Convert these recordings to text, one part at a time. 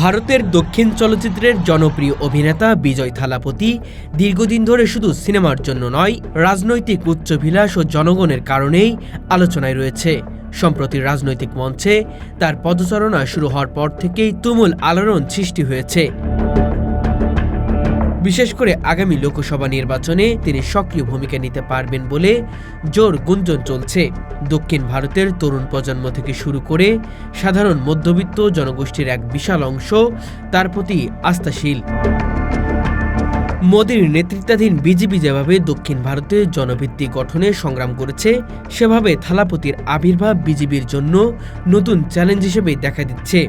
ভারতের দক্ষিণ চলচ্চিত্রের জনপ্রিয় অভিনেতা বিজয় থালাপতি দীর্ঘদিন ধরে শুধু সিনেমার জন্য নয়, রাজনৈতিক উচ্চাভিলাষ ও জনগণের কারণেই আলোচনায় রয়েছে। সম্প্রতি রাজনৈতিক মঞ্চে তার পদচারণা শুরু হওয়ার পর থেকেই তুমুল আলোড়ন সৃষ্টি হয়েছে। বিশেষ করে আগামী লোকসভা নির্বাচনে তিনি সক্রিয় ভূমিকা নিতে পারবেন বলে জোর গুঞ্জন চলছে। দক্ষিণ ভারতের তরুণ প্রজন্ম থেকে শুরু করে সাধারণ মধ্যবিত্ত জনগোষ্ঠীর এক বিশাল অংশ তার প্রতি আস্থাশীল। মোদির নেতৃত্বাধীন বিজেপি যেভাবে দক্ষিণ ভারতে জনভিত্তি গঠনে সংগ্রাম করেছে, সেভাবে থালাপতির আবির্ভাব বিজেপির জন্য নতুন চ্যালেঞ্জ হিসেবে দেখা দিচ্ছে।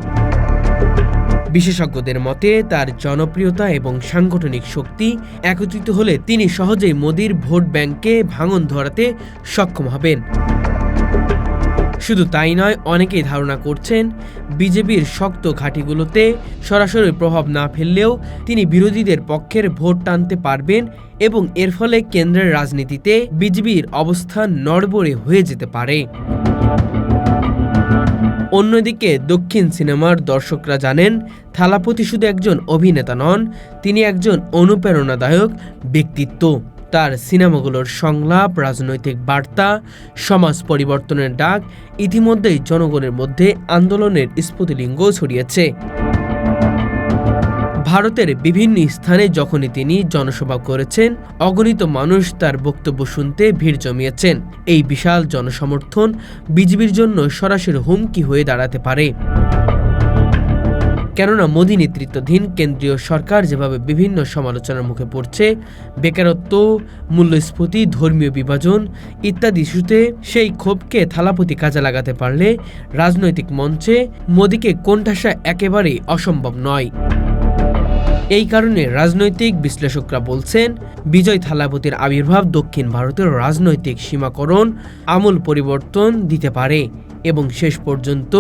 বিশেষজ্ঞদের মতে তার জনপ্রিয়তা এবং সাংগঠনিক শক্তি একত্রিত হলে তিনি সহজেই মোদির ভোট ব্যাংকে ভাঙন ধরাতে সক্ষম হবেন। শুধু তাই নয়, অনেকেই ধারণা করছেন বিজেপির শক্ত ঘাঁটিগুলোতে সরাসরি প্রভাব না ফেললেও তিনি বিরোধীদের পক্ষের ভোট টানতে পারবেন এবং এর ফলে কেন্দ্রের রাজনীতিতে বিজেপির অবস্থান নড়বড়ে হয়ে যেতে পারে। অন্যদিকে দক্ষিণ সিনেমার দর্শকরা জানেন, থালাপতি শুধু একজন অভিনেতা নন, তিনি একজন অনুপ্রেরণাদায়ক ব্যক্তিত্ব। তার সিনেমাগুলোর সংলাপ, রাজনৈতিক বার্তা, সমাজ পরিবর্তনের ডাক ইতিমধ্যেই জনগণের মধ্যে আন্দোলনের স্ফুলিঙ্গ ছড়িয়েছে। ভারতের বিভিন্ন স্থানে যখনই তিনি জনসভা করেছেন, অগণিত মানুষ তার বক্তব্য শুনতে ভিড় জমিয়েছেন। এই বিশাল জনসমর্থন বিজেপির জন্য সরাসরি হুমকি হয়ে দাঁড়াতে পারে। কেননা মোদি নেতৃত্বাধীন কেন্দ্রীয় সরকার যেভাবে বিভিন্ন সমালোচনার মুখে পড়ছে, বেকারত্ব, মূল্যস্ফীতি, ধর্মীয় বিভাজন ইত্যাদি ইস্যুতে সেই ক্ষোভকে থালাপতি কাজে লাগাতে পারলে রাজনৈতিক মঞ্চে মোদিকে কোণঠাসা একেবারেই অসম্ভব নয়। এই কারণে রাজনৈতিক বিশ্লেষকরা বলছেন, বিজয় থালাপতির আবির্ভাব দক্ষিণ ভারতের রাজনৈতিক সীমাকরণ আমূল পরিবর্তন দিতে পারে এবং শেষ পর্যন্ত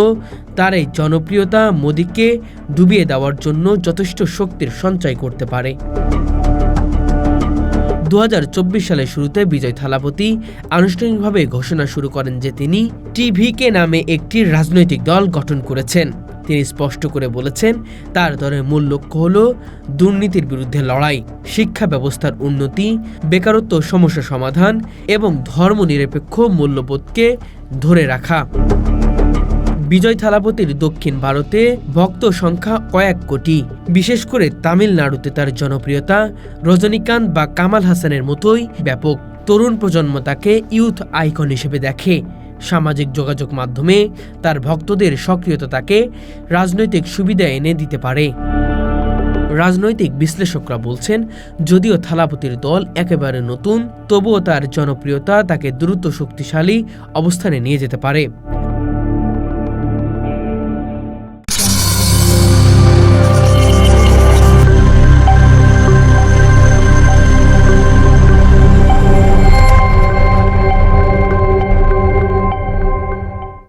তার এই জনপ্রিয়তা মোদিকে ডুবিয়ে দেওয়ার জন্য যথেষ্ট শক্তির সঞ্চয় করতে পারে। 2024 সালের শুরুতে বিজয় থালাপতি আনুষ্ঠানিকভাবে ঘোষণা শুরু করেন যে তিনি টিভিকে নামে একটি রাজনৈতিক দল গঠন করেছেন। তিনি স্পষ্ট করে বলেছেন, তার দলের মূল লক্ষ্য হল দুর্নীতির বিরুদ্ধে লড়াই, শিক্ষা ব্যবস্থার উন্নতি, বেকারত্ব সমস্যা সমাধান এবং ধর্মনিরপেক্ষ মূল্যবোধকে ধরে রাখা। বিজয় থালাপতির দক্ষিণ ভারতে ভক্ত সংখ্যা কয়েক কোটি। বিশেষ করে তামিলনাড়ুতে তার জনপ্রিয়তা রজনীকান্ত বা কামাল হাসানের মতোই ব্যাপক। তরুণ প্রজন্ম তাকে ইউথ আইকন হিসেবে দেখে। সামাজিক যোগাযোগ মাধ্যমে তার ভক্তদের সক্রিয়তা তাকে রাজনৈতিক সুবিধা এনে দিতে পারে। রাজনৈতিক বিশ্লেষকরা বলছেন, যদিও থালাপতির দল একেবারে নতুন, তবুও তার জনপ্রিয়তা তাকে দ্রুত শক্তিশালী অবস্থানে নিয়ে যেতে পারে।